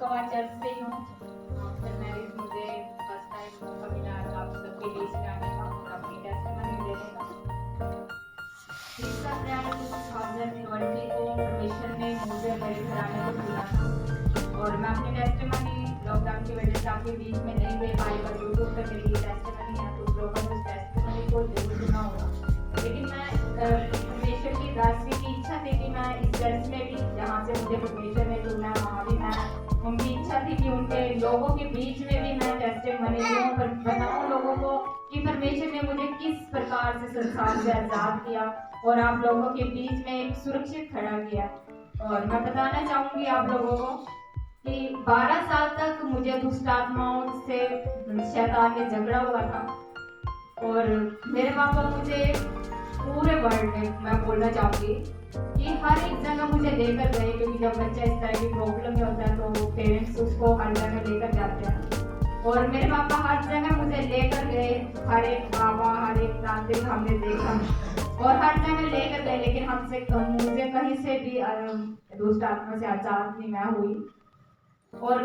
तो आज चर्च से ही हूँ। आफ्टर मैरिज मुझे फर्स्ट टाइम मौका मिला आप सबके बीच में आने का और अपनी टेस्टिमनी देने का। 30 अप्रैल 2020 को परमेश्वर ने मुझे मेरे घराने को चुना था और मैं अपनी टेस्टिमनी लॉकडाउन की वजह से आपके बीच में नहीं दे पाई, पर यूट्यूब पर मेरी टेस्टिमनी है, कुछ लोगों ने उस टेस्टिमनी को जरूर सुना होगा। लेकिन मैं परमेश्वर की दासी की इच्छा थी कि मैं इस चर्च में भी जहाँ से मुझे परमेश्वर ने चुना वहाँ भी मैं, उनकी इच्छा थी कि उनके लोगों के बीच में भी मैं टेस्टिमनी दूं, पर बताऊं लोगों को कि परमेश्वर ने मुझे किस प्रकार से संसार से आजाद किया और आप लोगों के बीच में एक सुरक्षित खड़ा किया। और मैं बताना चाहूंगी आप लोगों को कि 12 साल तक मुझे दुष्ट आत्माओं से शैतान ने झगड़ा हुआ था और मेरे पापा मुझे पूरे वर्ल्ड में मैं बोलना चाहूंगी कि हर एक जगह मुझे लेकर गए, क्योंकि जब बच्चा इस तरह की प्रॉब्लम में होता है तो पेरेंट्स उसको हर जगह लेकर जाते हैं और मेरे पापा हर जगह मुझे लेकर गए, हर एक बाबा हर एक तांत्रिक हमने देखा और हर जगह लेकर गए, लेकिन हमसे मुझे कहीं से भी दुष्ट आत्मा से आजाद नहीं मैं हुई। और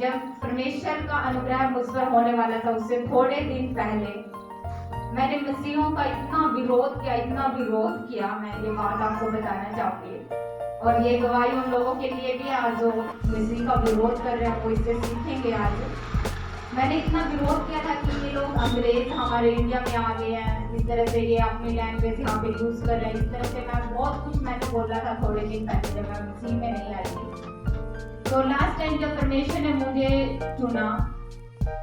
जब परमेश्वर का अनुग्रह मुझ पर होने वाला था उससे थोड़े दिन पहले मैंने मसीहों का इतना विरोध किया, मैं ये बात आपको बताना चाहूंगी और ये गवाही उन लोगों के लिए भी आज जो मसीह का विरोध कर रहे हैं वो इससे सीखेंगे। आज मैंने इतना विरोध किया था कि ये लोग अंग्रेज हमारे इंडिया में आ गए हैं, इस तरह से ये अपनी लैंग्वेज यहाँ पे यूज कर रहे हैं, इस तरह से मैं बहुत कुछ मैंने बोला था थोड़े दिन पहले जब मैं मसीह में नहीं आई थी। तो लास्ट टाइम जब परमेश्वर ने मुझे चुना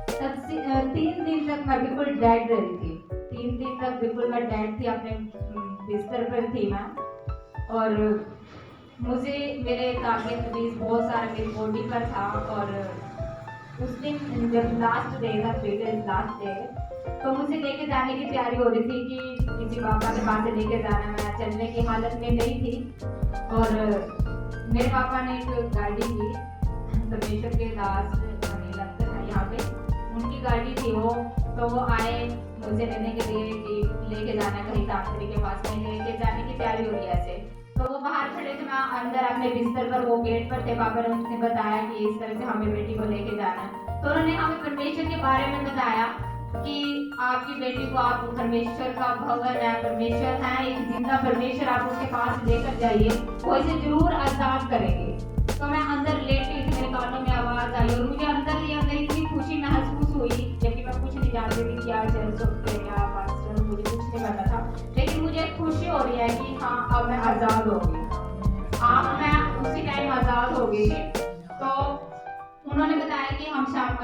तब 3 दिन तक मैं बिल्कुल डेड रही थी, 3 दिन तक बिल्कुल मैं डेड थी, अपने बिस्तर पर थी मैं। और मुझे मेरे ताकत तबीयत बहुत सारा मेरी बॉडी पर था और उस दिन जब लास्ट डे था, लास्ट डे, तो मुझे लेके जाने की तैयारी हो रही थी कि किसी बाबा के पास लेके जाना, मैं चलने की हालत में नहीं थी। और मेरे पापा ने एक गाड़ी की, परमेश्वर के दास लगता था यहाँ पे, उनकी गाड़ी थी वो, तो वो आए मुझे लेने के लिए कि लेके जाना कहीं तांत्रिक के पास, कहीं लेके जाने की तैयारी हो रही है ऐसे। तो वो बाहर खड़े थे, मैं अंदर अपने बिस्तर पर, वो गेट पर थे, पापा ने उन्हें बताया कि इस तरह से हमें बेटी को लेके जाना है। तो उन्होंने हमें परमेश्वर के बारे में बताया कि आपकी बेटी को आप परमेश्वर का भवन है, परमेश्वर है एक जिंदा परमेश्वर, आप उसके पास लेकर जाइए, वो इसे जरूर आजाद करेंगे। तो मैं अंदर लेटी थी, मेरे कानों में आवाज आई और मुझे अंदर ही अंदर इतनी खुशी महसूस हुई, जबकि मैं कुछ नहीं जानती थी क्या चल सकते क्या पास्टर, मुझे कुछ नहीं पता था, लेकिन मुझे खुशी हो रही है कि हाँ अब मैं आजाद हो गई, अब मैं उसी टाइम आजाद हो गई। तो उन्होंने बताया कि हम शाम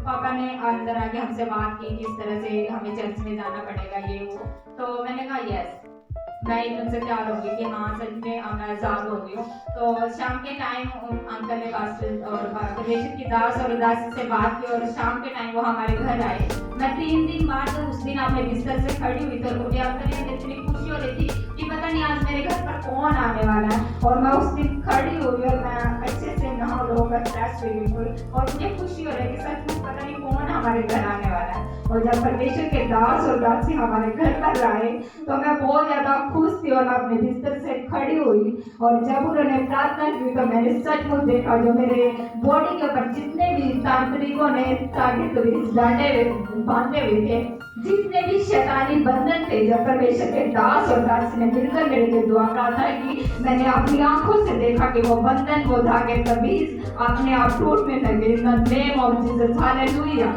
पापा ने अंदर आके हमसे बात की किस तरह से हमें चर्च में जाना पड़ेगा ये वो। तो मैंने कहा यस, मैं एकदम से तैयार हो गई कि हाँ सच में मैं आजाद हो गई हूँ। तो शाम के टाइम अंकल ने पास्टर और परमेश्वर की दास और दासी से बात की और शाम के टाइम वो हमारे घर आए। मैं 3 दिन बाद तो उस दिन अपने बिस्तर से खड़ी हुई तो मुझे अंदर इतनी खुशी हो रही थी कि पता नहीं आज मेरे घर पर कौन आने वाला है। और मैं उस दिन खड़ी हुई और मैं अच्छे से नहा धोकर फ्रेश हुई बिल्कुल, और मुझे खुशी हो रही है कि सच में पता नहीं कौन हमारे घर आने वाला है। और जब परमेश्वर के दास और दासी हमारे घर पर आए तो मैं बहुत ज्यादा खुश थी और मैं अपने बिस्तर से खड़ी हुई और जब उन्होंने प्रार्थना की तो मैंने सचमुच देखा जो मेरे बॉडी के ऊपर जितने भी तांत्रिकों ने डांटे बांधे हुए थे, जितने भी शैतानी बंधन थे, जब परमेश्वर के दास और दासी ने मिलकर मेरे लिए दुआ प्रार्थना की, मैंने अपनी आंखों से देखा कि वो बंधन वो धागे तबीज अपने आप टूटने लगे। In the name of Jesus hallelujah.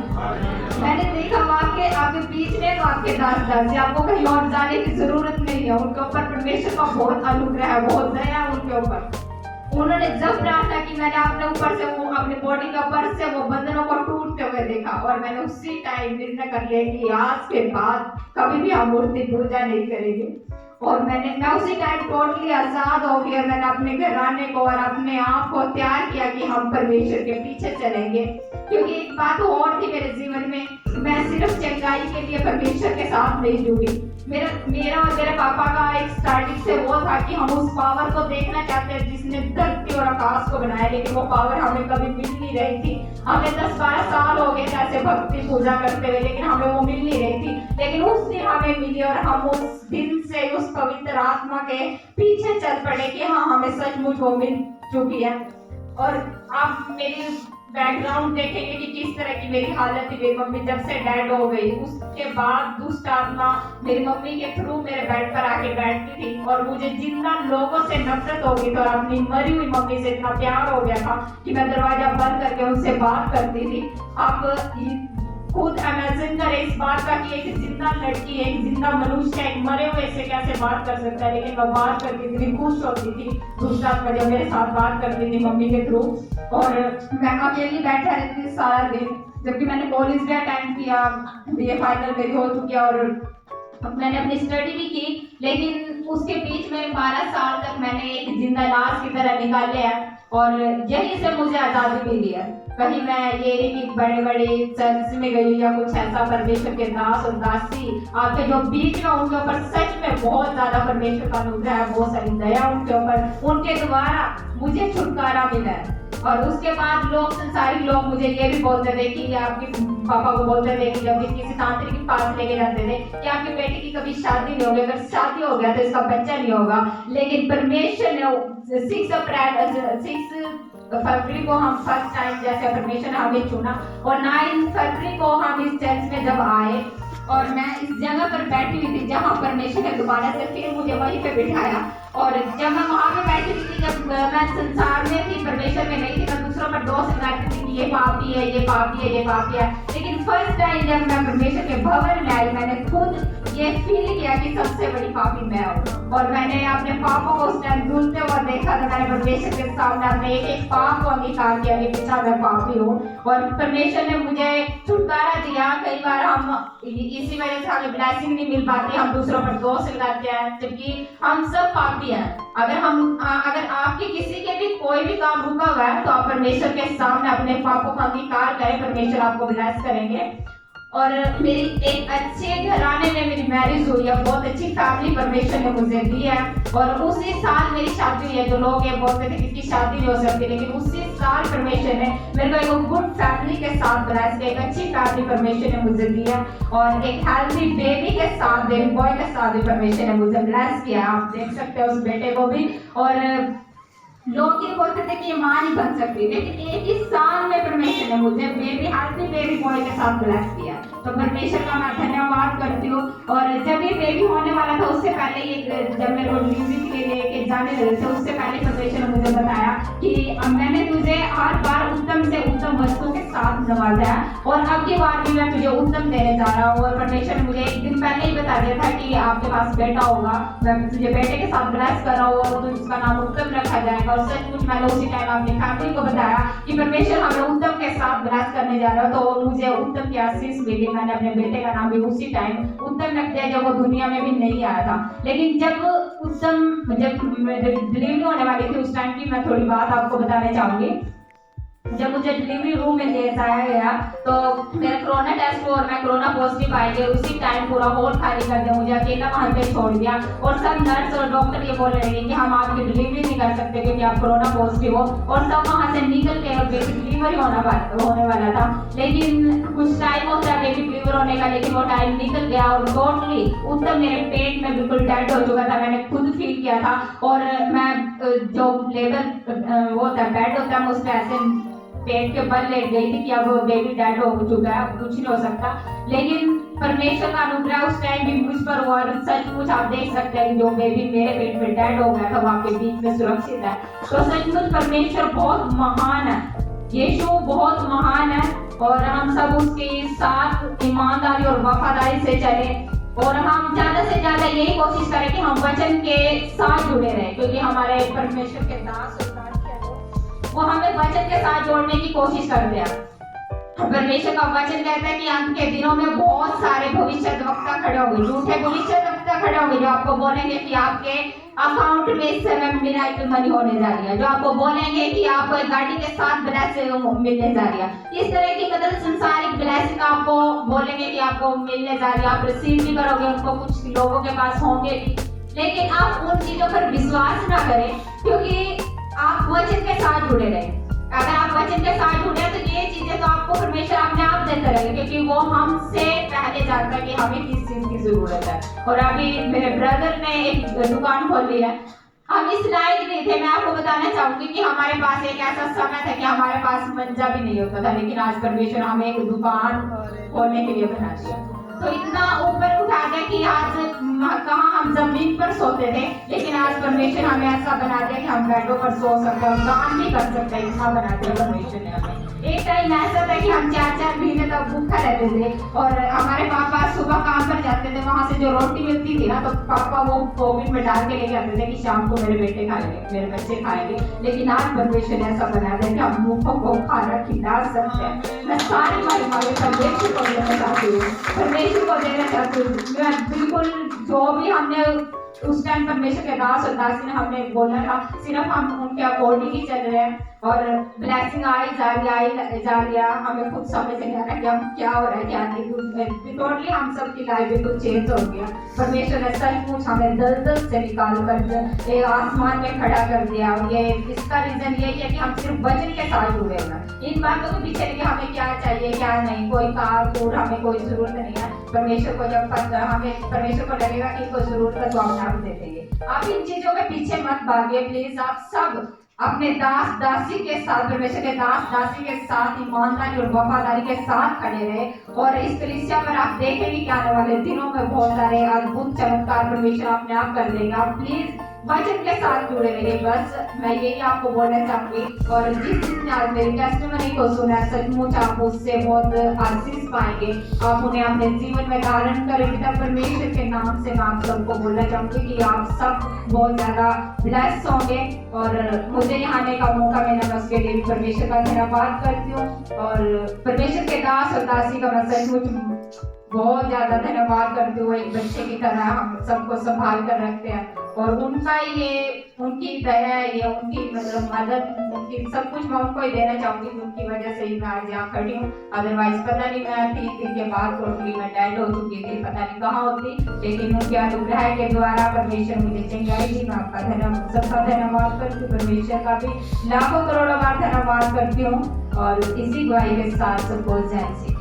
मैंने देखा वाक्य आपके बीच में वाक्य दास दासी, आपको कहीं और जाने की जरूरत नहीं है, उनके ऊपर परमेश्वर का बहुत अनुग्रह है, बहुत दया है उनके ऊपर। उन्होंने जब प्रार्थना की मैंने अपने ऊपर से वो अपने बॉडी के ऊपर से वो बंधनों को टूटते हुए देखा और मैंने उसी टाइम निर्णय कर लिया कि आज के बाद कभी भी हम मूर्ति पूजा नहीं करेंगे। और मैं उसी टाइम टोटली आजाद हो गया। मैंने अपने घराने को और अपने आप को तैयार किया कि हम परमेश्वर के पीछे चलेंगे, क्योंकि एक बात और थी मेरे जीवन में, मैं सिर्फ चंगाई के लिए परमेश्वर के साथ नहीं जुड़ी। मेरा और मेरे पापा का एक स्टार्टिंग से वो था कि हम उस पावर को देखना चाहते हैं जिसने धरती और आकाश को बनाया, लेकिन वो पावर हमें कभी मिल नहीं रही थी। हमें 10-12 साल हो गए ऐसे भक्ति पूजा करते हुए, लेकिन हमें वो मिल नहीं रही थी। लेकिन उस दिन हमें मिली और हम उस दिन से उस पवित्र आत्मा के पीछे चल पड़े कि हाँ हमें सचमुच वो मिल चुकी है। और आप मेरी बैकग्राउंड देखेंगे कि किस तरह की मेरी हालत थी। मेरी मम्मी जब से डेड हो गई उसके बाद दुष्ट आत्मा मेरी मम्मी के थ्रू मेरे बेड पर आके बैठती थी और मुझे जितना लोगों से नफरत हो गई थी और अपनी मरी हुई मम्मी से इतना प्यार हो गया था कि मैं दरवाजा बंद करके उनसे बात करती थी। आप खुद इमेजिन करें इस बात का कि एक जिंदा लड़की, एक जिंदा मनुष्य एक मरे हुए से कैसे बात कर सकता है। लेकिन मैं बात करती थी, खुश होती थी दूसरा जब मेरे साथ बात करती थी मम्मी के थ्रू। और मैं अकेली बैठा रहती थी सारा दिन, जबकि मैंने कॉलेज भी अटेंड किया, ये फाइनल मेरी हो चुकी है और मैंने अपनी स्टडी भी की। लेकिन उसके बीच में 12 साल तक मैंने एक जिंदा लाश की तरह निकाले हैं और यही से मुझे आज़ादी मिली है। कहीं मैं ये नहीं कि बड़े बड़े चर्च में गई या कुछ ऐसा, परमेश्वर के दास और दासी आपके जो बीच में उनके ऊपर सच में बहुत ज्यादा परमेश्वर का अनुग्रह है, बहुत सारी दया उनके ऊपर, उनके द्वारा मुझे छुटकारा मिला है। और उसके बाद लोग, संसारिक लोग मुझे ये भी बोलते थे कि आपके पापा को बोलते थे कि जब भी किसी तांत्रिक के पास लेके जाते थे कि आपके बेटे की कभी शादी नहीं होगी, अगर शादी हो गया तो इसका बच्चा नहीं होगा। लेकिन परमेश्वर ने 6 फरवरी को हम फर्स्ट टाइम जैसे परमेश्वर ने हमें चुना और 9 फरवरी को हम इस चर्च में जब आए और मैं इस जगह पर बैठी हुई थी जहाँ परमेश्वर ने दोबारा से फिर मुझे वहीं पे बिठाया। और जब मैं वहाँ पे बैठी हुई थी, जब मैं संसार में थी, परमेश्वर में नहीं थी, मैं दूसरों पर दोष लगाती थी कि ये पापी है, ये पापी है, ये पापी है। लेकिन फर्स्ट टाइम जब मैं परमेश्वर के भवन में आई, मैंने खुद ये फील किया कि सबसे बड़ी पापी मैं हूँ। और मैंने अपने पापों को उस टाइम धुलते हुए देखा तो मैंने परमेश्वर के सामने अपने एक एक पाप को अंगीकार किया कि पिता मैं पापी हूँ और परमेश्वर ने मुझे छुटकारा दिया। कई बार हम इसी वजह से हमें ब्लेसिंग नहीं मिल पाती, हम दूसरों पर दोष लगाते हैं, जबकि हम सब पापी हैं। अगर आपके किसी के भी कोई भी काम रुका हुआ है तो आप परमेश्वर के सामने अपने पापों का अंगीकार करें, परमेश्वर आपको ब्लेस करेंगे। और मेरी एक अच्छे घराने में मेरी मैरिज हुई है, बहुत अच्छी फैमिली परमेश्वर ने मुझे दी है। और उसी साल मेरी शादी हुई है। जो लोग ये बोलते थे कि इसकी शादी नहीं हो सकती, लेकिन उसी साल परमेश्वर ने मेरे को एक गुड फैमिली के साथ ब्लेस किया, एक अच्छी फैमिली परमेश्वर ने मुझे दी है और एक हेल्थी बेबी के साथ, बेबी बॉय के साथ भी परमेश्वर ने मुझे ब्लेस किया। आप देख सकते हो उस बेटे को भी। और लोग ये बोलते थे कि ये मां नहीं बन सकती, लेकिन एक ही साल में परमेश्वर ने मुझे हेल्थी बेबी बॉय के साथ ब्लेस किया। तो परमेश्वर का मैं धन्यवाद करती हूँ। और जब ये बेबी होने वाला था उससे पहले ये जब मेरे को डिलीवरी के लिए लेके जाने लगे थे, उससे पहले परमेश्वर ने मुझे बताया कि मैंने तुझे हर बार उत्तम से उत्तम वस्तुओं के साथ नवाजा है और अब की बार भी मैं तुझे उत्तम देने जा रहा हूँ। और परमेश्वर ने मुझे एक दिन पहले ही बता दिया था कि आपके पास बेटा होगा, मैं तुझे बेटे के साथ ब्लेस कर रहा हूँ और तो उसका नाम उत्तम रखा जाएगा। और सचमुच मैंने उसी टाइम अपनी फैमिली को बताया कि परमेश्वर हमें उत्तम के साथ ब्लेस करने जा रहा है, तो मुझे उत्तम की आशीष मिली। मैंने अपने बेटे का नाम भी उसी टाइम उत्तम रख दिया जब वो दुनिया में भी नहीं आया था। लेकिन जब डिलीवरी होने वाली थी उस टाइम की मैं थोड़ी बात आपको बताने चाहूंगी। जब मुझे डिलीवरी रूम में ले जाया गया तो मेरा कोरोना टेस्ट हुआ और मैं कोरोना पॉजिटिव पाई गई। उसी टाइम पूरा हॉल खाली कर दिया, मुझे अकेला वहां पे छोड़ दिया और सब नर्स और डॉक्टर ये बोल रहे हैं कि हम आपकी डिलीवरी नहीं कर सकते क्योंकि आप कोरोना पॉजिटिव हो। और सब वहां से निकल के बेबी डिलीवरी होने वाला था। लेकिन कुछ टाइम होता है बेबी डिलीवर होने का, लेकिन वो टाइम निकल गया और टोटली उत्तम मेरे पेट में बिल्कुल डेड हो चुका था। मैंने खुद फील किया था और मैं जो लेबर वो था बेड होता है उस पर ऐसे पेट के बल लेट गई थी कि अब बेबी डेड हो चुका है, अब कुछ नहीं हो सकता। लेकिन परमेश्वर का अनुग्रह उस टाइम भी मुझ पर हुआ और सचमुच आप देख सकते हैं कि जो बेबी मेरे पेट में डेड हो गया था वो आपके बीच में सुरक्षित है। तो सचमुच परमेश्वर बहुत महान है, यीशु बहुत महान है और हम सब उसके साथ ईमानदारी और वफादारी से चले और हम ज्यादा से ज्यादा यही कोशिश करें कि हम वचन के साथ जुड़े रहें, क्योंकि हमारे परमेश्वर के दास वो हमें वचन के साथ जोड़ने की कोशिश करते हैं। परमेश्वर का वचन कहता है कि अंत के दिनों में बहुत सारे भविष्यद्वक्ता खड़े होंगे, झूठे भविष्यद्वक्ता खड़े होंगे जो आपको बोलेंगे कि आपके अकाउंट में इस समय मिराकल मनी होने जा रही है, जो आपको बोलेंगे कि आपको एक गाड़ी के साथ ब्लेसिंग मिलने जा रही है। इस तरह की मतलब संसारिक ब्लेसिंग आपको बोलेंगे कि आपको मिलने जा रही है, आप रिसीव भी करोगे, उनको कुछ लोगों के पास होंगे भी, लेकिन आप उन चीजों पर विश्वास ना करें क्योंकि आप वचन के साथ जुड़े रहे। अगर आप वचन के साथ जुड़े तो ये चीजें तो आपको परमेश्वर अपने आप देते रहेंगे, क्योंकि वो हमसे पहले जानता है कि हमें किस चीज की जरूरत है। और अभी मेरे ब्रदर ने एक दुकान खोली है, हम इस लायक नहीं थे। मैं आपको बताना चाहूंगी कि हमारे पास एक ऐसा समय था कि हमारे पास मंजा भी नहीं होता था, लेकिन आज परमेश्वर हमें एक दुकान खोलने के लिए बना दिया। तो इतना ऊपर उठा दिया कि आज कहाँ हम जमीन पर सोते थे, लेकिन आज परमेश्वर हमें ऐसा बना दिया कि हम बेडों पर सो सकते हैं, काम भी कर सकते हैं। इतना बना दिया परमेश्वर ने हमें। एक टाइम ऐसा था कि हम 4-4 महीने तक भूखा रहते थे और हमारे पापा सुबह काम पर जाते थे, वहां से जो रोटी मिलती थी ना, तो पापा वो कोविड में डाल के लेके आते थे कि शाम को मेरे बेटे खाएंगे, मेरे बच्चे खाएंगे। लेकिन आज परमेश्वर ने ऐसा बना दिया कि हम भूखों को खाना खिला सकते हैं। मैं सारी मारी परमेश्वर को देना चाहती हूँ, परमेश्वर को देना चाहती हूँ। मैं बिल्कुल जो भी हमने उस टाइम परमेश्वर के दास और दासी ने हमने बोला था, सिर्फ हम उनके अकॉर्डिंग ही चल रहे हैं और ब्लेसिंग आई जा रही है। हमें खुद समझ नहीं आ रहा कि हम क्या हो रहा है क्या नहीं। टोटली हम सब की लाइफ बिल्कुल चेंज हो गया। परमेश्वर ने सचमुच हमें दलदल से निकाल कर एक आसमान में खड़ा कर दिया। और ये इसका रीजन यही है कि हम सिर्फ वचन के साथ जुड़े हुए हैं। इन बातों के पीछे कि हमें क्या चाहिए क्या नहीं, कोई कार कूड़ हमें कोई जरूरत नहीं है। परमेश्वर को जब हमें परमेश्वर को लगेगा कि कोई जरूरत है तो हम आप दे देंगे। आप इन चीजों के पीछे मत भागिए प्लीज। आप सब अपने दास दासी के साथ, परमेश्वर के दास दासी के साथ ईमानदारी और वफादारी के साथ खड़े रहे। और इस कलीसिया पर आप देखेंगे कि आने वाले दिनों में बहुत सारे अद्भुत चमत्कार परमेश्वर अपने आप कर देगा। आप प्लीज वचन के साथ जुड़े रहिए। बस मैं यही आपको बोलना चाहूंगी। और जिसने आज मेरी टेस्टिमनी को सुना, सचमुच आप उससे बहुत आशीष पाएंगे। आप उन्हें अपने जीवन में धारण करेंगे। तब परमेश्वर के नाम से मैं आप सबको बोलना चाहूंगी कि आप सब बहुत ज्यादा ब्लेस्ड होंगे। और मुझे यहाँ आने का मौका मिला, मैं उसके लिए परमेश्वर का धन्यवाद करती हूँ। और परमेश्वर के दास और दासी का मैं सचमुच बहुत ज्यादा धन्यवाद करती हूँ। एक बच्चे की तरह हम सबको संभाल कर रखते हैं और उनका ये उनकी दया, ये उनकी मतलब मदद, उनकी सब कुछ मैं उनको ही देना चाहूंगी। उनकी वजह से ही मैं आज यहाँ खड़ी हूँ। अदरवाइज पता नहीं मैं 3 दिन के बाद टोटली मैं डेड हो चुकी थी, पता नहीं कहाँ होती। लेकिन उनके अनुग्रह के द्वारा परमेश्वर मुझे चंगाई दी। मैं आपका सबका धन्यवाद करती हूँ। परमेश्वर का भी लाखों करोड़ों बार धन्यवाद करती हूँ। और इसी गवाही के साथ सबको जय श्री